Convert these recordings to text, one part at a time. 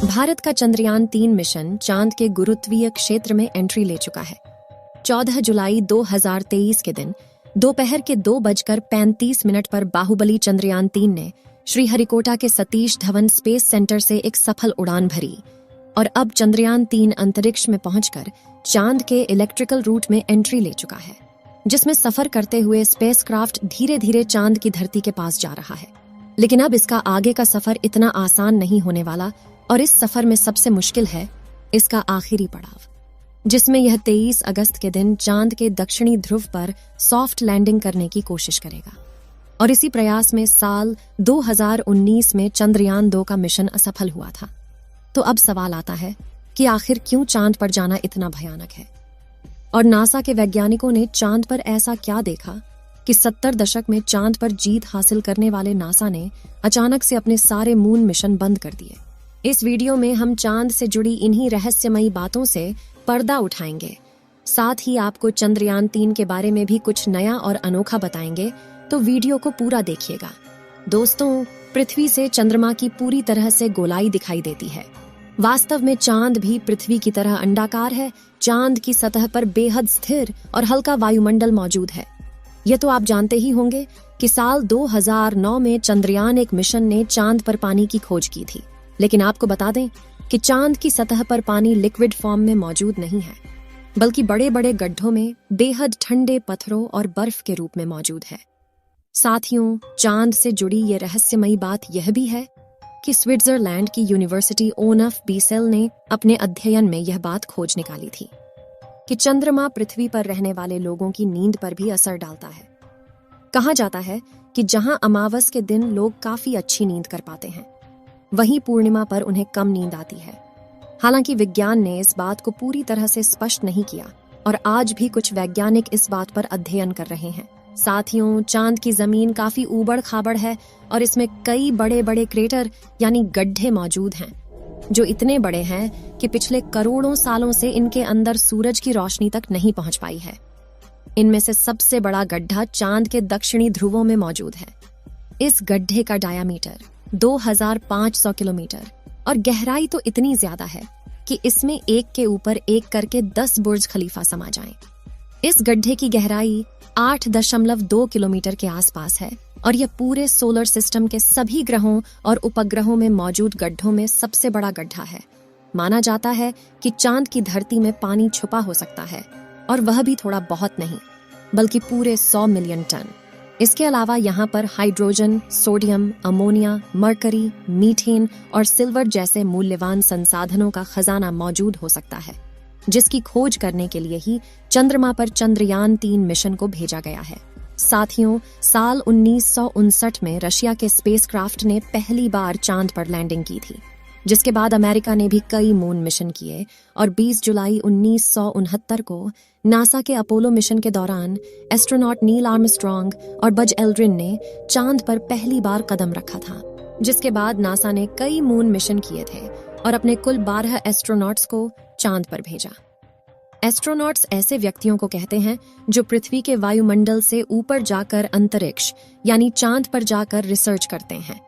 भारत का चंद्रयान-3 मिशन चांद के गुरुत्वीय क्षेत्र में एंट्री ले चुका है। 14 जुलाई 2023 के दिन दोपहर के 2:35 पर बाहुबली चंद्रयान-3 ने श्रीहरिकोटा के सतीश धवन स्पेस सेंटर से एक सफल उड़ान भरी और अब चंद्रयान-3 अंतरिक्ष में पहुंचकर चांद के इलेक्ट्रिकल रूट में एंट्री ले चुका है, जिसमें सफर करते हुए स्पेसक्राफ्ट धीरे धीरे चांद की धरती के पास जा रहा है। लेकिन अब इसका आगे का सफर इतना आसान नहीं होने वाला और इस सफर में सबसे मुश्किल है इसका आखिरी पड़ाव, जिसमें यह 23 अगस्त के दिन चांद के दक्षिणी ध्रुव पर सॉफ्ट लैंडिंग करने की कोशिश करेगा। और इसी प्रयास में साल 2019 में चंद्रयान-2 का मिशन असफल हुआ था। तो अब सवाल आता है कि आखिर क्यों चांद पर जाना इतना भयानक है, और नासा के वैज्ञानिकों ने चांद पर ऐसा क्या देखा कि 70 दशक में चांद पर जीत हासिल करने वाले नासा ने अचानक से अपने सारे मून मिशन बंद कर दिए। इस वीडियो में हम चांद से जुड़ी इन्हीं रहस्यमयी बातों से पर्दा उठाएंगे, साथ ही आपको चंद्रयान-3 के बारे में भी कुछ नया और अनोखा बताएंगे, तो वीडियो को पूरा देखिएगा। दोस्तों, पृथ्वी से चंद्रमा की पूरी तरह से गोलाई दिखाई देती है। वास्तव में चांद भी पृथ्वी की तरह अंडाकार है। चांद की सतह पर बेहद स्थिर और हल्का वायुमंडल मौजूद है। यह तो आप जानते ही होंगे कि साल 2009 में चंद्रयान-1 मिशन ने चांद पर पानी की खोज की थी। लेकिन आपको बता दें कि चांद की सतह पर पानी लिक्विड फॉर्म में मौजूद नहीं है, बल्कि बड़े बड़े गड्ढों में बेहद ठंडे पत्थरों और बर्फ के रूप में मौजूद है। साथियों, चांद से जुड़ी ये रहस्यमयी बात यह भी है कि स्विट्जरलैंड की यूनिवर्सिटी ओनफ बीसेल ने अपने अध्ययन में यह बात खोज निकाली थी कि चंद्रमा पृथ्वी पर रहने वाले लोगों की नींद पर भी असर डालता है। कहा जाता है कि जहां अमावस के दिन लोग काफी अच्छी नींद कर पाते हैं, वहीं पूर्णिमा पर उन्हें कम नींद आती है। हालांकि विज्ञान ने इस बात को पूरी तरह से स्पष्ट नहीं किया और आज भी कुछ वैज्ञानिक इस बात पर अध्ययन कर रहे हैं। साथियों, चांद की जमीन काफी ऊबड़ खाबड़ है और इसमें कई बड़े बड़े क्रेटर यानी गड्ढे मौजूद हैं, जो इतने बड़े हैं कि पिछले करोड़ों सालों से इनके अंदर सूरज की रोशनी तक नहीं पहुंच पाई है। इनमें से सबसे बड़ा गड्ढा चांद के दक्षिणी ध्रुवों में मौजूद है। इस गड्ढे का डायामीटर 2500 किलोमीटर और गहराई तो इतनी ज्यादा है कि इसमें एक के ऊपर एक करके 10 बुर्ज खलीफा समा जाएं। इस गड्ढे की गहराई 8.2 किलोमीटर के आसपास है और यह पूरे सोलर सिस्टम के सभी ग्रहों और उपग्रहों में मौजूद गड्ढों में सबसे बड़ा गड्ढा है। माना जाता है कि चांद की धरती में पानी छुपा हो सकता है, और वह भी थोड़ा बहुत नहीं, बल्कि पूरे 100 मिलियन टन। इसके अलावा यहाँ पर hydrogen, sodium, ammonia, mercury, methane और सिल्वर जैसे मूल्यवान संसाधनों का खजाना मौजूद हो सकता है, जिसकी खोज करने के लिए ही चंद्रमा पर चंद्रयान-3 मिशन को भेजा गया है। साथियों, साल 1959 में रशिया के स्पेसक्राफ्ट ने पहली बार चांद पर लैंडिंग की थी, जिसके बाद अमेरिका ने भी कई मून मिशन किए और 20 जुलाई 1969 को नासा के अपोलो मिशन के दौरान एस्ट्रोनॉट नील आर्मस्ट्रॉन्ग और बज एल्ड्रिन ने चांद पर पहली बार कदम रखा था। जिसके बाद नासा ने कई मून मिशन किए थे और अपने कुल 12 एस्ट्रोनॉट्स को चांद पर भेजा। एस्ट्रोनॉट्स ऐसे व्यक्तियों को कहते हैं जो पृथ्वी के वायुमंडल से ऊपर जाकर अंतरिक्ष यानी चांद पर जाकर रिसर्च करते हैं।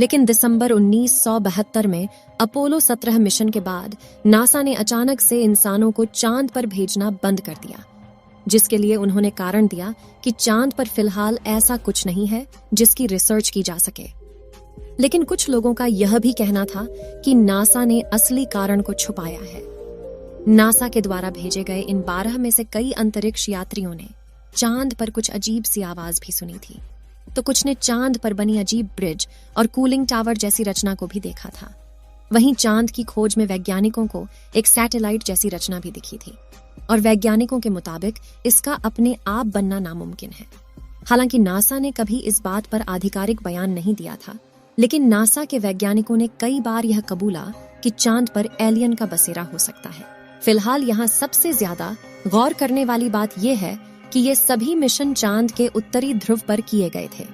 लेकिन दिसंबर 1972 में अपोलो 17 मिशन के बाद नासा ने अचानक से इंसानों को चांद पर भेजना बंद कर दिया, जिसके लिए उन्होंने कारण दिया कि चांद पर फिलहाल ऐसा कुछ नहीं है जिसकी रिसर्च की जा सके। लेकिन कुछ लोगों का यह भी कहना था कि नासा ने असली कारण को छुपाया है। नासा के द्वारा भेजे गए इन 12 में से कई अंतरिक्ष यात्रियों ने चांद पर कुछ अजीब सी आवाज भी सुनी थी, तो कुछ ने चांद पर बनी अजीब ब्रिज और कूलिंग टावर जैसी रचना को भी देखा था। वहीं चांद की खोज में वैज्ञानिकों को एक सैटेलाइट जैसी रचना भी दिखी थी और वैज्ञानिकों के मुताबिक इसका अपने आप बनना नामुमकिन है। हालांकि नासा ने कभी इस बात पर आधिकारिक बयान नहीं दिया था, लेकिन नासा के वैज्ञानिकों ने कई बार यह कबूला कि चांद पर एलियन का बसेरा हो सकता है। फिलहाल यहाँ सबसे ज्यादा गौर करने वाली बात यह है कि ये सभी मिशन चांद के उत्तरी ध्रुव पर किए गए थे,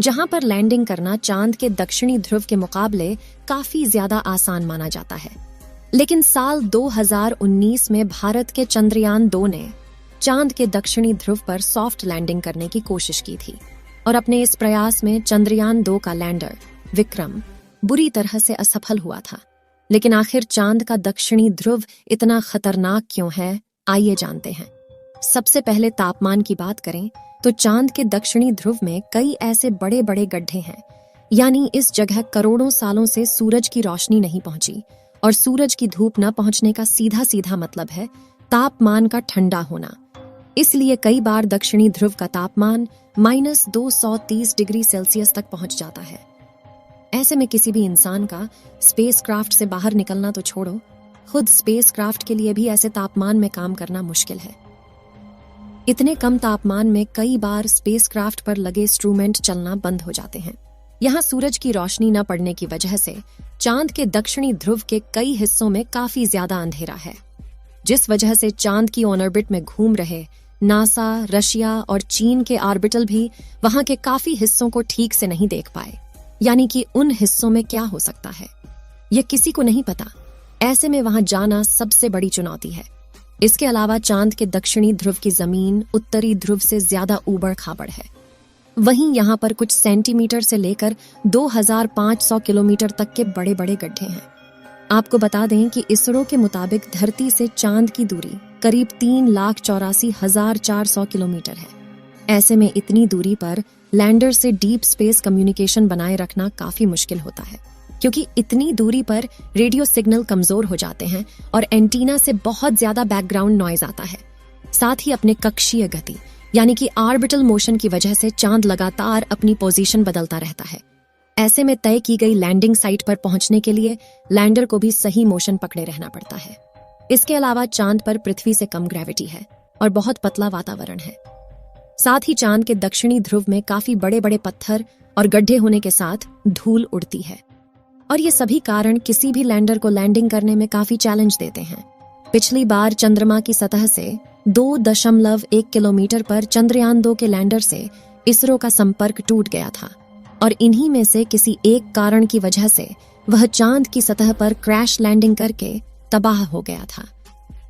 जहां पर लैंडिंग करना चांद के दक्षिणी ध्रुव के मुकाबले काफी ज्यादा आसान माना जाता है। लेकिन साल 2019 में भारत के चंद्रयान-2 ने चांद के दक्षिणी ध्रुव पर सॉफ्ट लैंडिंग करने की कोशिश की थी और अपने इस प्रयास में चंद्रयान 2 का लैंडर विक्रम बुरी तरह से असफल हुआ था। लेकिन आखिर चांद का दक्षिणी ध्रुव इतना खतरनाक क्यों है, आइए जानते हैं। सबसे पहले तापमान की बात करें तो चांद के दक्षिणी ध्रुव में कई ऐसे बड़े बड़े गड्ढे हैं, यानी इस जगह करोड़ों सालों से सूरज की रोशनी नहीं पहुंची और सूरज की धूप न पहुंचने का सीधा सीधा मतलब है तापमान का ठंडा होना। इसलिए कई बार दक्षिणी ध्रुव का तापमान -230 डिग्री सेल्सियस तक पहुंच जाता है। ऐसे में किसी भी इंसान का स्पेसक्राफ्ट से बाहर निकलना तो छोड़ो, खुद स्पेसक्राफ्ट के लिए भी ऐसे तापमान में काम करना मुश्किल है। इतने कम तापमान में कई बार स्पेसक्राफ्ट पर लगे इंस्ट्रूमेंट चलना बंद हो जाते हैं। यहाँ सूरज की रोशनी न पड़ने की वजह से चांद के दक्षिणी ध्रुव के कई हिस्सों में काफी ज्यादा अंधेरा है, जिस वजह से चांद की ऑर्बिट में घूम रहे नासा, रशिया और चीन के ऑर्बिटल भी वहां के काफी हिस्सों को ठीक से नहीं देख पाए। यानी कि उन हिस्सों में क्या हो सकता है यह किसी को नहीं पता। ऐसे में वहां जाना सबसे बड़ी चुनौती है। इसके अलावा चांद के दक्षिणी ध्रुव की जमीन उत्तरी ध्रुव से ज्यादा ऊबड़ खाबड़ है। वहीं यहाँ पर कुछ सेंटीमीटर से लेकर 2500 किलोमीटर तक के बड़े बड़े गड्ढे हैं। आपको बता दें कि इसरो के मुताबिक धरती से चांद की दूरी करीब 3,84,400 किलोमीटर है। ऐसे में इतनी दूरी पर लैंडर से डीप स्पेस कम्युनिकेशन बनाए रखना काफी मुश्किल होता है, क्योंकि इतनी दूरी पर रेडियो सिग्नल कमजोर हो जाते हैं और एंटीना से बहुत ज्यादा बैकग्राउंड नॉइज आता है। साथ ही अपने कक्षीय गति यानी कि ऑर्बिटल मोशन की वजह से चांद लगातार अपनी पोजीशन बदलता रहता है। ऐसे में तय की गई लैंडिंग साइट पर पहुंचने के लिए लैंडर को भी सही मोशन पकड़े रहना पड़ता है। इसके अलावा चांद पर पृथ्वी से कम ग्रेविटी है और बहुत पतला वातावरण है। साथ ही चांद के दक्षिणी ध्रुव में काफी बड़े बड़े पत्थर और गड्ढे होने के साथ धूल उड़ती है और ये सभी कारण किसी भी लैंडर को लैंडिंग करने में काफी चैलेंज देते हैं। पिछली बार चंद्रमा की सतह से 2.1 किलोमीटर पर चंद्रयान 2 के लैंडर से इसरो का संपर्क टूट गया था और इन्हीं में से किसी एक कारण की वजह से वह चांद की सतह पर क्रैश लैंडिंग करके तबाह हो गया था।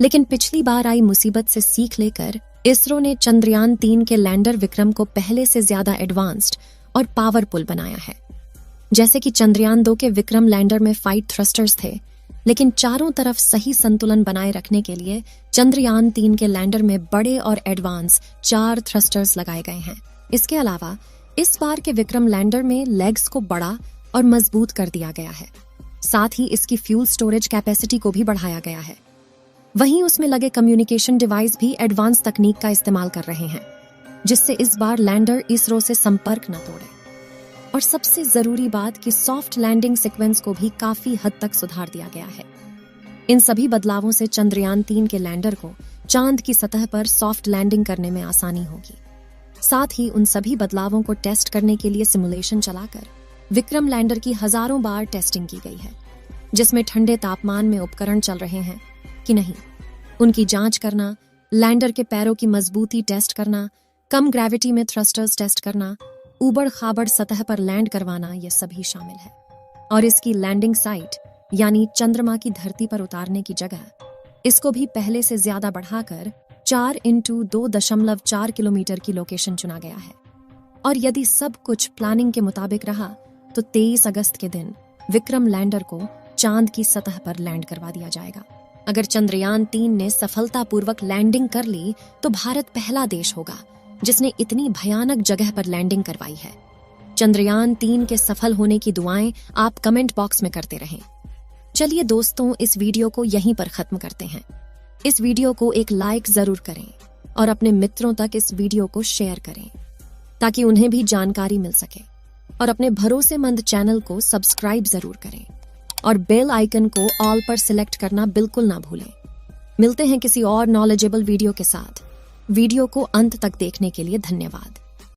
लेकिन पिछली बार आई मुसीबत से सीख लेकर इसरो ने चंद्रयान 3 के लैंडर विक्रम को पहले से ज्यादा एडवांस्ड और पावरफुल बनाया है। जैसे कि चंद्रयान 2 के विक्रम लैंडर में 5 थ्रस्टर्स थे, लेकिन चारों तरफ सही संतुलन बनाए रखने के लिए चंद्रयान 3 के लैंडर में बड़े और एडवांस 4 थ्रस्टर्स लगाए गए हैं। इसके अलावा इस बार के विक्रम लैंडर में लेग्स को बड़ा और मजबूत कर दिया गया है। साथ ही इसकी फ्यूल स्टोरेज कैपेसिटी को भी बढ़ाया गया है। वहीं उसमें लगे कम्युनिकेशन डिवाइस भी एडवांस तकनीक का इस्तेमाल कर रहे हैं, जिससे इस बार लैंडर इसरो से संपर्क न तोड़े। और सबसे जरूरी बात कि सॉफ्ट लैंडिंग सीक्वेंस को भी काफी हद तक सुधार दिया गया है। इन सभी बदलावों से चंद्रयान 3 के लैंडर को चांद की सतह पर सॉफ्ट लैंडिंग करने में आसानी होगी। साथ ही उन सभी बदलावों को टेस्ट करने के लिए सिमुलेशन चलाकर विक्रम लैंडर की हजारों बार टेस्टिंग की गई है, जिसमें ठंडे तापमान में उपकरण चल रहे हैं कि नहीं, उनकी जांच करना, लैंडर के पैरों की मजबूती टेस्ट करना, कम ग्रेविटी में थ्रस्टर्स टेस्ट करना, ऊबड़ खाबड़ सतह पर लैंड करवाना, ये सभी शामिल है। और इसकी लैंडिंग साइट यानी चंद्रमा की धरती पर उतारने की जगह, इसको भी पहले से ज्यादा बढ़ाकर 4x2.4 किलोमीटर की लोकेशन चुना गया है। और यदि सब कुछ प्लानिंग के मुताबिक रहा तो 23 अगस्त के दिन विक्रम लैंडर को चांद की सतह पर लैंड करवा दिया जाएगा। अगर चंद्रयान 3 ने सफलतापूर्वक लैंडिंग कर ली तो भारत पहला देश होगा जिसने इतनी भयानक जगह पर लैंडिंग करवाई है। चंद्रयान 3 के सफल होने की दुआएं आप कमेंट बॉक्स में करते रहें। चलिए दोस्तों, इस वीडियो को यहीं पर खत्म करते हैं। इस वीडियो को एक लाइक जरूर करें और अपने मित्रों तक इस वीडियो को शेयर करें ताकि उन्हें भी जानकारी मिल सके। और अपने भरोसेमंद चैनल को सब्सक्राइब जरूर करें और बेल आइकन को ऑल पर सिलेक्ट करना बिल्कुल ना भूलें। मिलते हैं किसी और नॉलेजेबल वीडियो के साथ। वीडियो को अंत तक देखने के लिए धन्यवाद।